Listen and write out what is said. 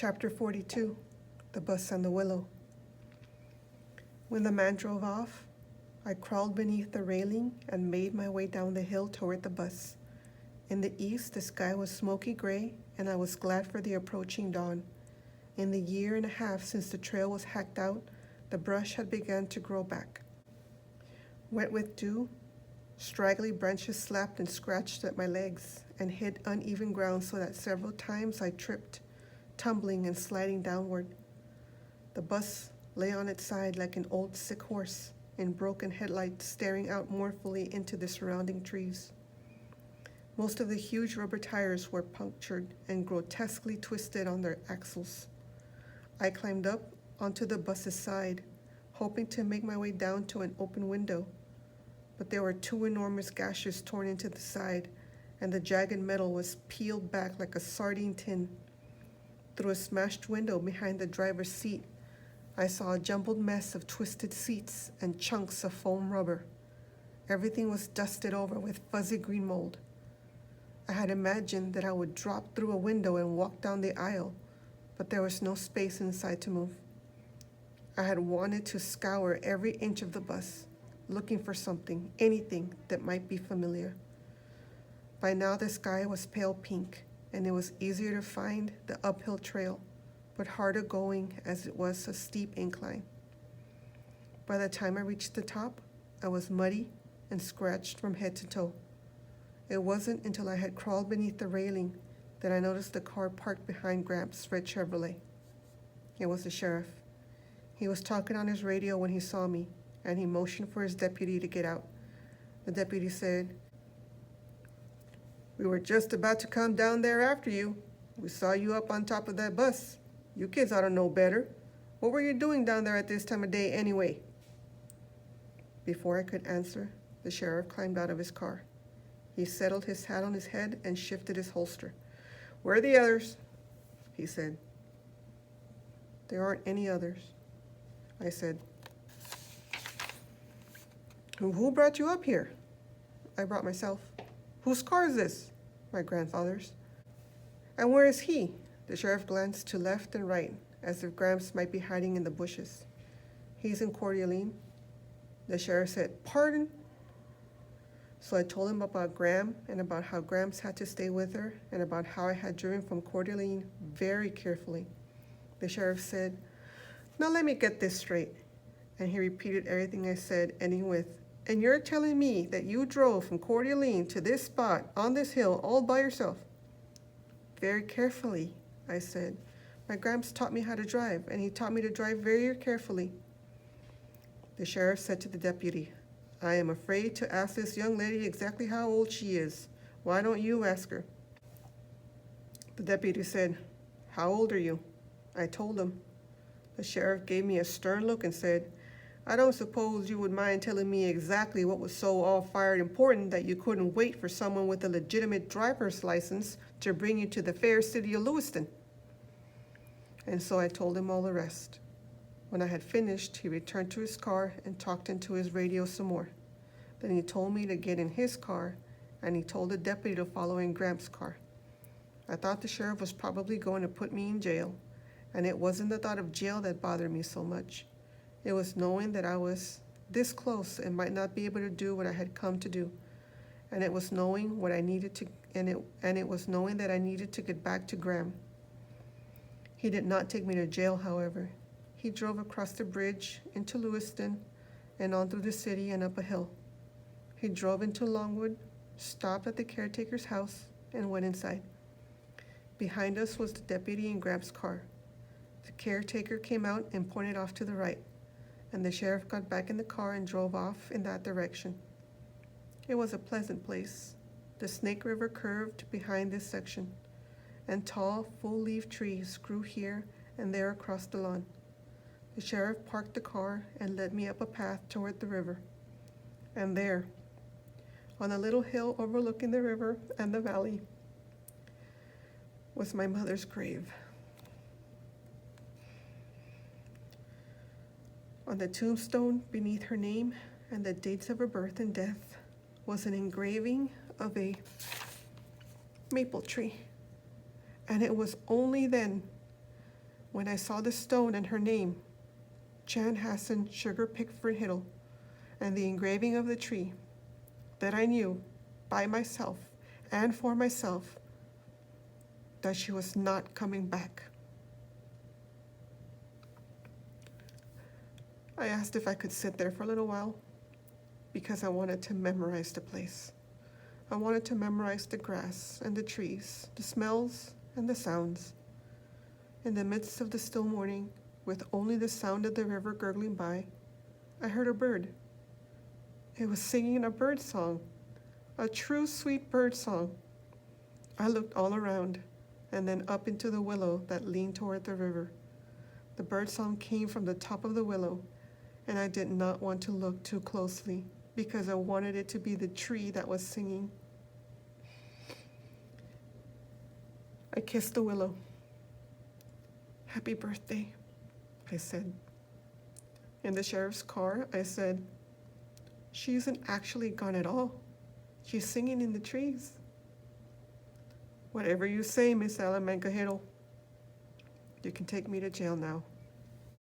Chapter 42, The Bus and the Willow. When the man drove off, I crawled beneath the railing and made my way down the hill toward the bus. In the east, the sky was smoky gray, and I was glad for the approaching dawn. In the year and a half since the trail was hacked out, the brush had begun to grow back. Wet with dew, straggly branches slapped and scratched at my legs and hit uneven ground so that several times I tripped, tumbling and sliding downward. The bus lay on its side like an old sick horse in broken headlights staring out mournfully into the surrounding trees. Most of the huge rubber tires were punctured and grotesquely twisted on their axles. I climbed up onto the bus's side, hoping to make my way down to an open window, but there were two enormous gashes torn into the side, and the jagged metal was peeled back like a sardine tin. Through a smashed window behind the driver's seat, I saw a jumbled mess of twisted seats and chunks of foam rubber. Everything was dusted over with fuzzy green mold. I had imagined that I would drop through a window and walk down the aisle, but there was no space inside to move. I had wanted to scour every inch of the bus, looking for something, anything that might be familiar. By now the sky was pale pink, and it was easier to find the uphill trail, but harder going as it was a steep incline. By the time I reached the top, I was muddy and scratched from head to toe. It wasn't until I had crawled beneath the railing that I noticed the car parked behind Gramps' red Chevrolet. It was the sheriff. He was talking on his radio when he saw me, and he motioned for his deputy to get out. The deputy said, "We were just about to come down there after you. We saw you up on top of that bus. You kids ought to know better. What were you doing down there at this time of day anyway?" Before I could answer, the sheriff climbed out of his car. He settled his hat on his head and shifted his holster. "Where are the others?" he said. "There aren't any others," I said. Who brought you up here?" "I brought myself." "Whose car is this?" "My grandfather's." "And where is he?" The sheriff glanced to left and right, as if Gramps might be hiding in the bushes. "He's in Coeur d'Alene." The sheriff said, "Pardon?" So I told him about Gram and about how Gramps had to stay with her and about how I had driven from Coeur d'Alene very carefully. The sheriff said, "Now let me get this straight." And he repeated everything I said, ending with, "And you're telling me that you drove from Coeur d'Alene to this spot on this hill all by yourself?" "Very carefully," I said. "My Gramps taught me how to drive, and he taught me to drive very carefully." The sheriff said to the deputy, "I am afraid to ask this young lady exactly how old she is. Why don't you ask her?" The deputy said, "How old are you?" I told him. The sheriff gave me a stern look and said, "I don't suppose you would mind telling me exactly what was so all-fired important that you couldn't wait for someone with a legitimate driver's license to bring you to the fair city of Lewiston?" And so I told him all the rest. When I had finished, he returned to his car and talked into his radio some more. Then he told me to get in his car, and he told the deputy to follow in Gramps' car. I thought the sheriff was probably going to put me in jail, and it wasn't the thought of jail that bothered me so much. It was knowing that I was this close and might not be able to do what I had come to do. And it was knowing what I needed to, it was knowing that I needed to get back to Gram. He did not take me to jail, however. He drove across the bridge into Lewiston and on through the city and up a hill. He drove into Longwood, stopped at the caretaker's house, and went inside. Behind us was the deputy in Gramps' car. The caretaker came out and pointed off to the right, and the sheriff got back in the car and drove off in that direction. It was a pleasant place. The Snake River curved behind this section, and tall, full-leaf trees grew here and there across the lawn. The sheriff parked the car and led me up a path toward the river. And there, on a little hill overlooking the river and the valley, was my mother's grave. On the tombstone beneath her name and the dates of her birth and death was an engraving of a maple tree. And it was only then When I saw the stone and her name, Jan Hassan Sugar Pickford Hiddle, and the engraving of the tree, that I knew, by myself and for myself, that she was not coming back. I asked if I could sit there for a little while, because I wanted to memorize the place. I wanted to memorize the grass and the trees, the smells and the sounds. In the midst of the still morning, with only the sound of the river gurgling by, I heard a bird. It was singing a bird song, a true sweet bird song. I looked all around and then up into the willow that leaned toward the river. The bird song came from the top of the willow, and I did not want to look too closely because I wanted it to be the tree that was singing. I kissed the willow. "Happy birthday," I said. In the sheriff's car, I said, "She isn't actually gone at all. She's singing in the trees." "Whatever you say, Miss Salamanca Hiddle. You can take me to jail now."